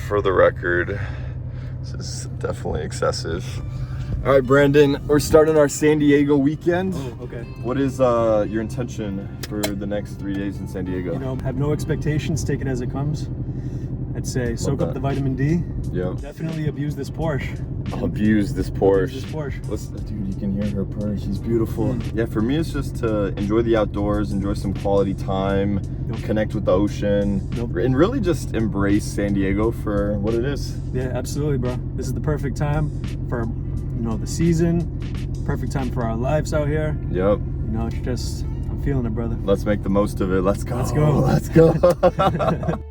for the record, this is definitely excessive. All right, Brandon, we're starting our San Diego weekend. Oh, okay. What is your intention for the next 3 days in San Diego? You know, have no expectations, take it as it comes. I'd say soak up the vitamin D. Yep. Definitely abuse this Porsche. Abuse this Porsche. Abuse this Porsche. Dude, you can hear her purr. She's beautiful. Yeah, for me, it's just to enjoy the outdoors, enjoy some quality time, connect with the ocean, and really just embrace San Diego for what it is. Yeah, absolutely, bro. This is the perfect time for, the season. Perfect time for our lives out here. Yep. It's just, I'm feeling it, brother. Let's make the most of it. Let's go. Let's go. Let's go.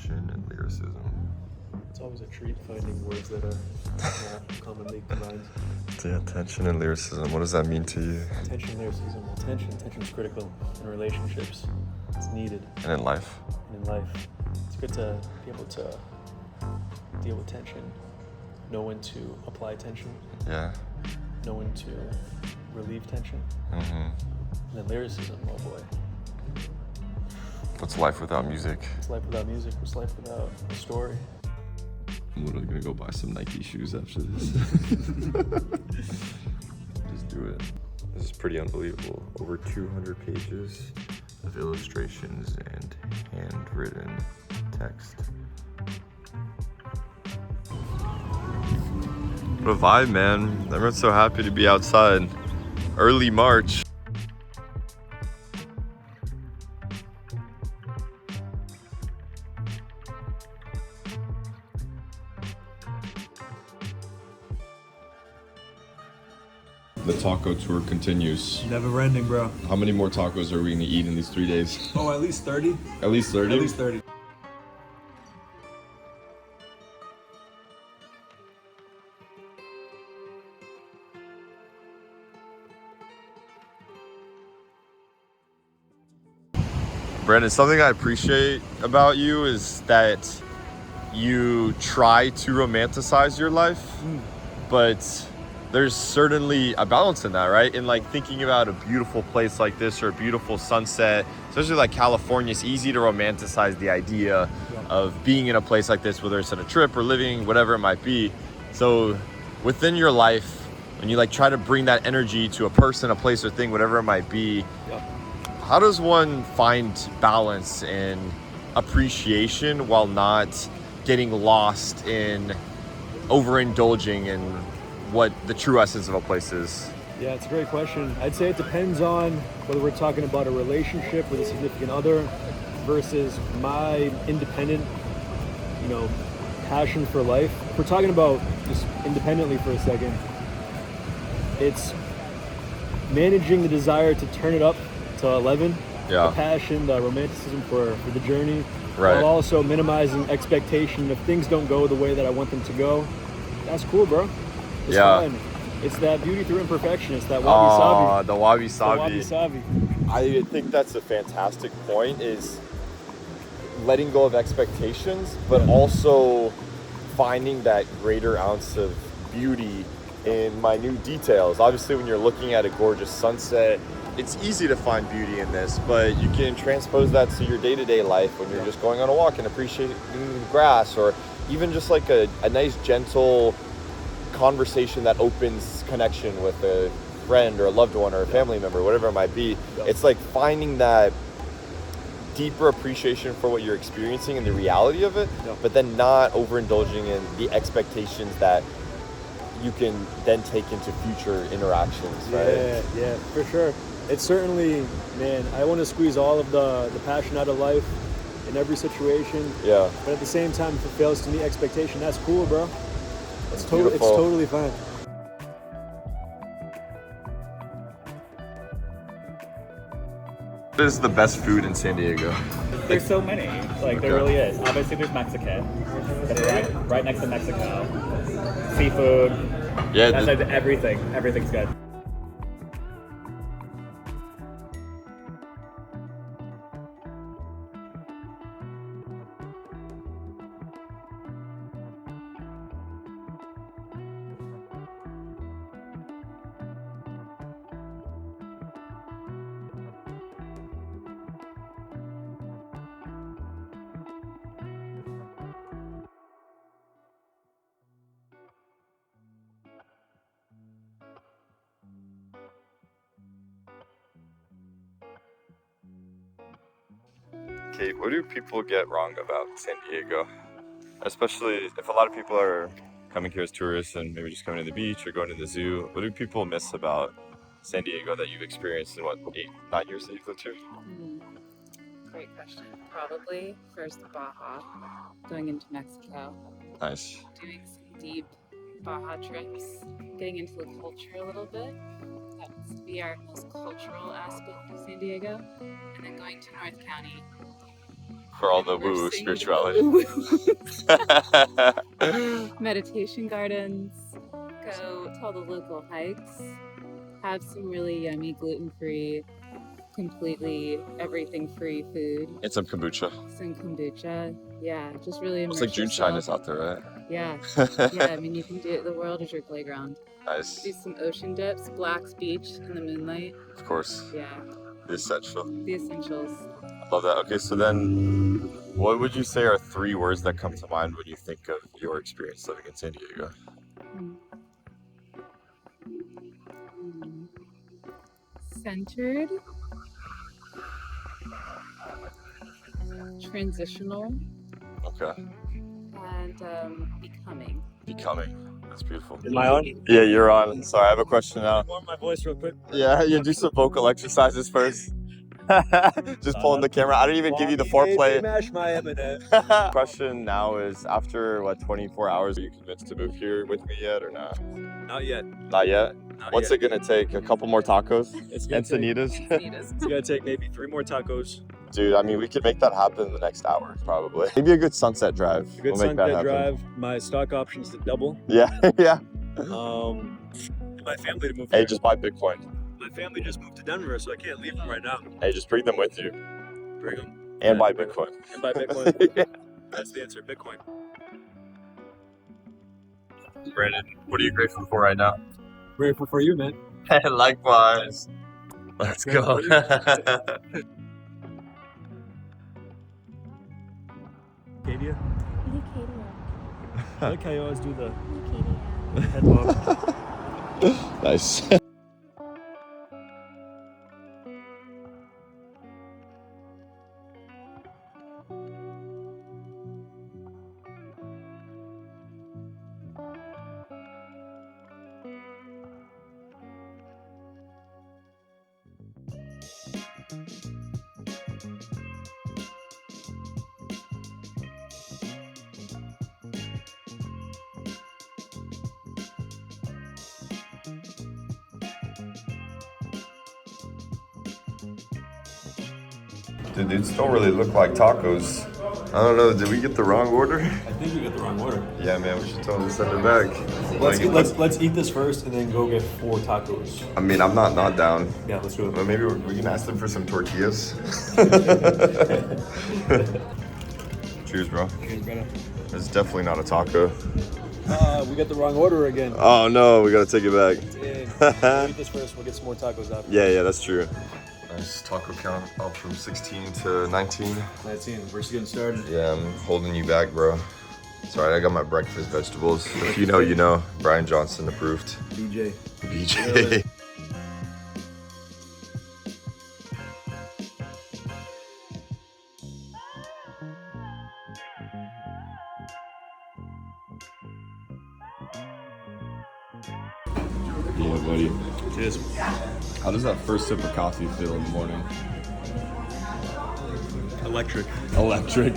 And lyricism. It's always a treat finding words that are commonly combined. Yeah, tension and lyricism. What does that mean to you? Tension, lyricism. Well, tension's critical in relationships. It's needed. And in life. And in life. It's good to be able to deal with tension, know when to apply tension. Yeah. Know when to relieve tension. Mm-hmm. And then lyricism, oh boy. What's life without music? What's life without music? What's life without a story? I'm literally gonna go buy some Nike shoes after this. Just do it. This is pretty unbelievable. Over 200 pages of illustrations and handwritten text. What a vibe, man. Everyone's so happy to be outside. Early March. The taco tour continues. Never ending, bro. How many more tacos are we gonna eat in these 3 days? Oh, at least 30? At least 30? At least 30. Brandon, something I appreciate about you is that you try to romanticize your life, but there's certainly a balance in that, right? In like thinking about a beautiful place like this or a beautiful sunset, especially like California, it's easy to romanticize the idea of being in a place like this, whether it's on a trip or living, whatever it might be. So within your life, when you like try to bring that energy to a person, a place or thing, whatever it might be, how does one find balance and appreciation while not getting lost in overindulging in what the true essence of a place is? Yeah, it's a great question. I'd say it depends on whether we're talking about a relationship with a significant other versus my independent, passion for life. If we're talking about just independently for a second, it's managing the desire to turn it up to 11, the passion, the romanticism for the journey, while also minimizing expectation. If things don't go the way that I want them to go, that's cool, bro. It's fine. It's that beauty through imperfection. It's that wabi-sabi. The wabi-sabi. The wabi-sabi. I think that's a fantastic point, is letting go of expectations, but also finding that greater ounce of beauty in minute details. Obviously, when you're looking at a gorgeous sunset, it's easy to find beauty in this, but you can transpose that to your day-to-day life when you're just going on a walk and appreciating the grass, or even just like a nice, gentle conversation that opens connection with a friend or a loved one or a family member, whatever it might be. It's like finding that deeper appreciation for what you're experiencing and the reality of it, but then not overindulging in the expectations that you can then take into future interactions, right? Yeah, for sure. It's certainly, man, I want to squeeze all of the passion out of life in every situation. Yeah. But at the same time, if it fails to meet expectation, that's cool, bro. It's totally fine. What is the best food in San Diego? There's so many. Like, there really is. Obviously, there's Mexican. That's right next to Mexico. Seafood. Yeah. That's like everything. Everything's good. Kate, what do people get wrong about San Diego? Especially if a lot of people are coming here as tourists and maybe just coming to the beach or going to the zoo. What do people miss about San Diego that you've experienced in what, 8, 9 years that you've lived here? Great question. Probably first Baja, going into Mexico. Nice. Doing some deep Baja trips, getting into the culture a little bit. That seems to be our most cultural aspect of San Diego. And then going to North County. For all the woo spirituality. Meditation gardens, go to all the local hikes, have some really yummy gluten-free, completely everything-free food. And some kombucha. Some kombucha, yeah, just really immerse It's like June Shine is yourself. out there, right? Yeah, yeah, I mean, you can do it, the world is your playground. Nice. Do some ocean dips, Black's Beach in the moonlight. Of course. Yeah. The essential. The essentials. I love that. Okay, so then what would you say are 3 words that come to mind when you think of your experience living in San Diego? Centered. Transitional. Okay. And becoming. Becoming. That's beautiful. Am I on? Yeah, you're on. Sorry, I have a question now. Warm my voice real quick. Yeah, you do some vocal exercises first. Just pulling the camera. I didn't even give you the foreplay. Mash my eminent. Question now is, after what, 24 hours, are you convinced to move here with me yet or not? Not yet. Not yet? Not What's yet. it gonna take? A couple more tacos? It's gonna take, Encinitas? it's gonna take maybe 3 more tacos. Dude, I mean, we could make that happen in the next hour, probably. Maybe a good sunset drive. A good sunset drive. My stock options to double. Yeah, yeah. My family to move Hey, here. just buy Bitcoin. My family just moved to Denver, so I can't leave them right now. Hey, just bring them with you. Bring them. And buy Bitcoin. And buy Bitcoin. Yeah. That's the answer, Bitcoin. Brandon, what are you grateful for right now? Grateful for you, man. Likewise. Let's go. Leucadia? Leucadia. I like how you always do the Leucadia. head bob. Nice. Dude, these don't really look like tacos. I don't know, did we get the wrong order? I think we got the wrong order. Yeah, man, we should tell them to send it back. Let's eat this first and then go get 4 tacos. I mean, I'm not down. Yeah, let's do it. But maybe we can ask them for some tortillas. Cheers, bro. Cheers, brother. It's definitely not a taco. We got the wrong order again. Oh no, we gotta take it back. We'll eat this first, we'll get some more tacos after. Yeah, that's true. Nice taco count up from 16 to 19. 19, we're just getting started. Yeah, I'm holding you back, bro. Sorry, I got my breakfast vegetables. If you know, you know. Brian Johnson approved. BJ. BJ. Yeah, buddy. Cheers. How does that first sip of coffee feel in the morning? Electric. Electric.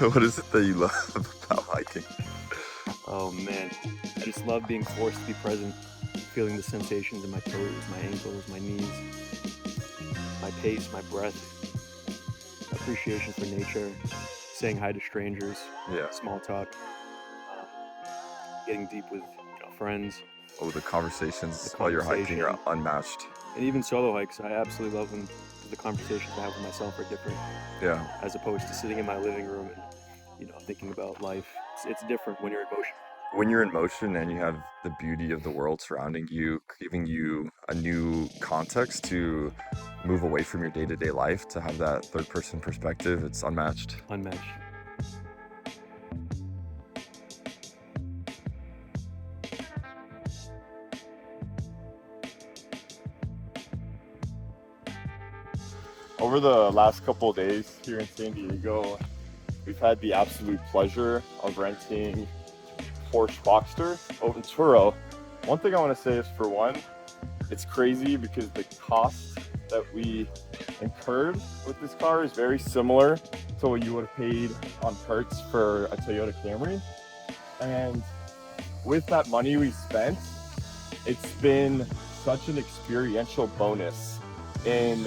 What is it that you love about hiking? Oh man, I just love being forced to be present, feeling the sensations in my toes, my ankles, my knees, my pace, my breath, appreciation for nature, saying hi to strangers, small talk, getting deep with friends. Oh, the conversations while you're hiking are unmatched. And even solo hikes, I absolutely love them. The conversations I have with myself are different. Yeah. As opposed to sitting in my living room and thinking about life. It's different when you're in motion. When you're in motion and you have the beauty of the world surrounding you, giving you a new context to move away from your day-to-day life, to have that third-person perspective, it's unmatched. Unmatched. Over the last couple of days here in San Diego, we've had the absolute pleasure of renting Porsche Boxster over in Turo. One thing I want to say is, for one, it's crazy because the cost that we incurred with this car is very similar to what you would have paid on Hertz for a Toyota Camry. And with that money we spent, it's been such an experiential bonus in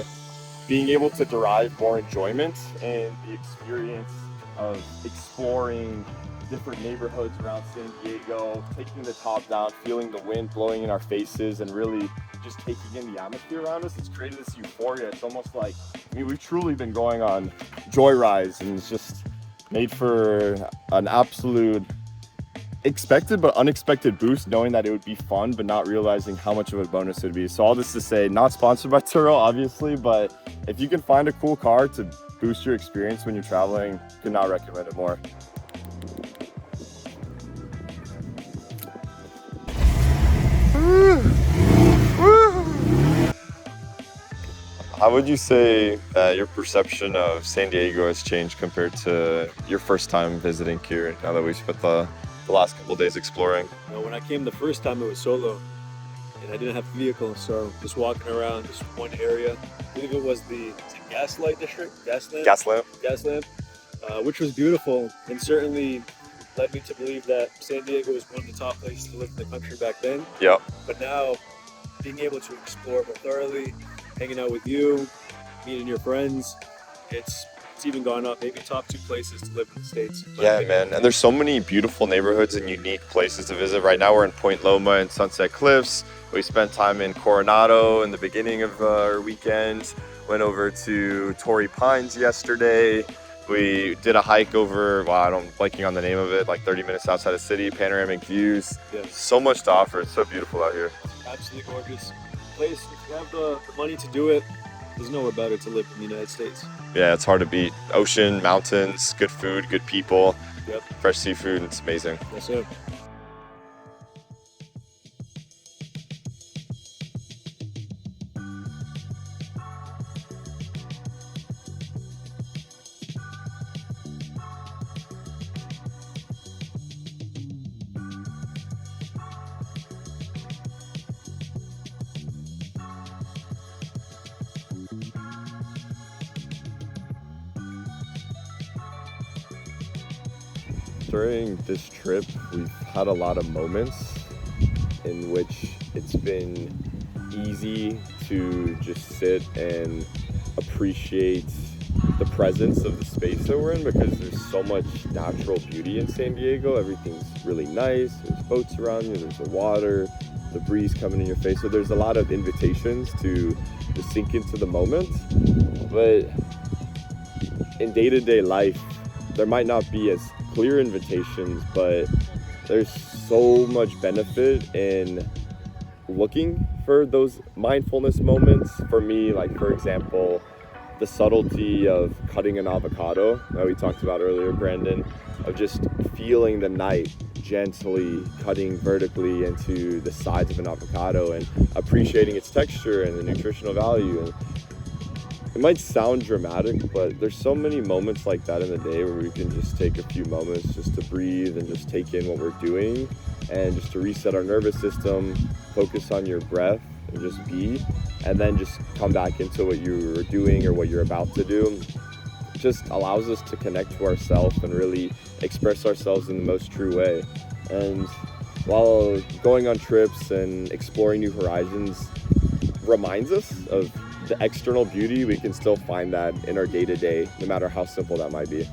being able to derive more enjoyment in the experience of exploring different neighborhoods around San Diego, taking the top down, feeling the wind blowing in our faces, and really just taking in the atmosphere around us. It's created this euphoria. It's almost like, we've truly been going on joyrides, and it's just made for an absolute expected but unexpected boost, knowing that it would be fun, but not realizing how much of a bonus it would be. So all this to say, not sponsored by Turo, obviously, but if you can find a cool car to boost your experience when you're traveling, could not recommend it more. How would you say that your perception of San Diego has changed compared to your first time visiting here, now that we spent the last couple of days exploring? When I came the first time, it was solo, and I didn't have a vehicle, so just walking around just one area. I believe it was the Gaslight District? Gaslamp, which was beautiful, and certainly led me to believe that San Diego was one of the top places to live in the country back then. Yep. But now, being able to explore more thoroughly, hanging out with you, meeting your friends, it's even gone up, maybe top 2 places to live in the States. Yeah, man. And there's so many beautiful neighborhoods and unique places to visit. Right now we're in Point Loma and Sunset Cliffs. We spent time in Coronado in the beginning of our weekend. Went over to Torrey Pines yesterday. We did a hike over, I'm blanking on the name of it, like 30 minutes outside the city, panoramic views. Yes. So much to offer. It's so beautiful out here. Absolutely gorgeous place. If you have the money to do it, there's nowhere better to live in the United States. Yeah, it's hard to beat. Ocean, mountains, good food, good people, Yep. fresh seafood. It's amazing. Yes, sir. During this trip, we've had a lot of moments in which it's been easy to just sit and appreciate the presence of the space that we're in, because there's so much natural beauty in San Diego. Everything's really nice. There's boats around you, there's the water, the breeze coming in your face. So there's a lot of invitations to sink into the moment. But in day-to-day life, there might not be as clear invitations, but there's so much benefit in looking for those mindfulness moments. For me, like, for example, the subtlety of cutting an avocado that we talked about earlier, Brandon, of just feeling the knife gently cutting vertically into the sides of an avocado and appreciating its texture and the nutritional value. And it might sound dramatic, but there's so many moments like that in the day where we can just take a few moments just to breathe and just take in what we're doing, and just to reset our nervous system, focus on your breath and just be, and then just come back into what you were doing or what you're about to do. just allows us to connect to ourselves and really express ourselves in the most true way. And while going on trips and exploring new horizons reminds us of the external beauty, we can still find that in our day-to-day, no matter how simple that might be.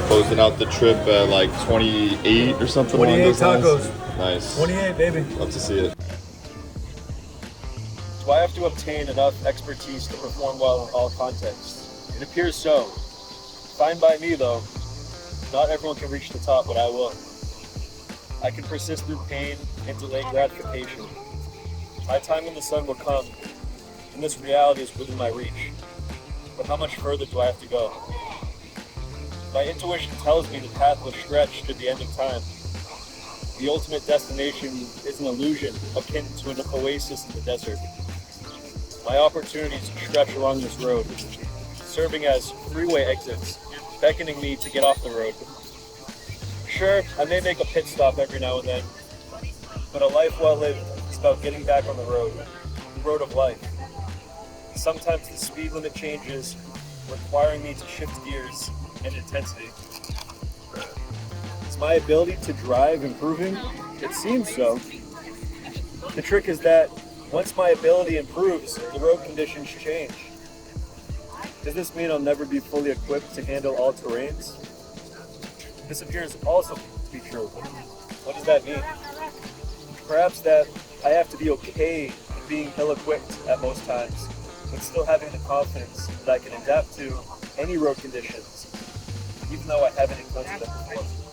Closing out the trip at like 28 or something. 28 tacos. Nice. 28, baby. Love to see it. Do I have to obtain enough expertise to perform well in all contexts? It appears so. Fine by me, though. Not everyone can reach the top, but I will. I can persist through pain and delay gratification. My time in the sun will come, and this reality is within my reach. But how much further do I have to go? My intuition tells me the path will stretch to the end of time. The ultimate destination is an illusion akin to an oasis in the desert. My opportunities stretch along this road, serving as freeway exits, beckoning me to get off the road. Sure, I may make a pit stop every now and then, but a life well lived is about getting back on the road of life. Sometimes the speed limit changes, requiring me to shift gears and intensity. Is my ability to drive improving? It seems so. The trick is that once my ability improves, the road conditions change. Does this mean I'll never be fully equipped to handle all terrains? This appears also to be true. What does that mean? Perhaps that I have to be okay in being ill-equipped at most times, but still having the confidence that I can adapt to any road conditions, even though I haven't encountered them before.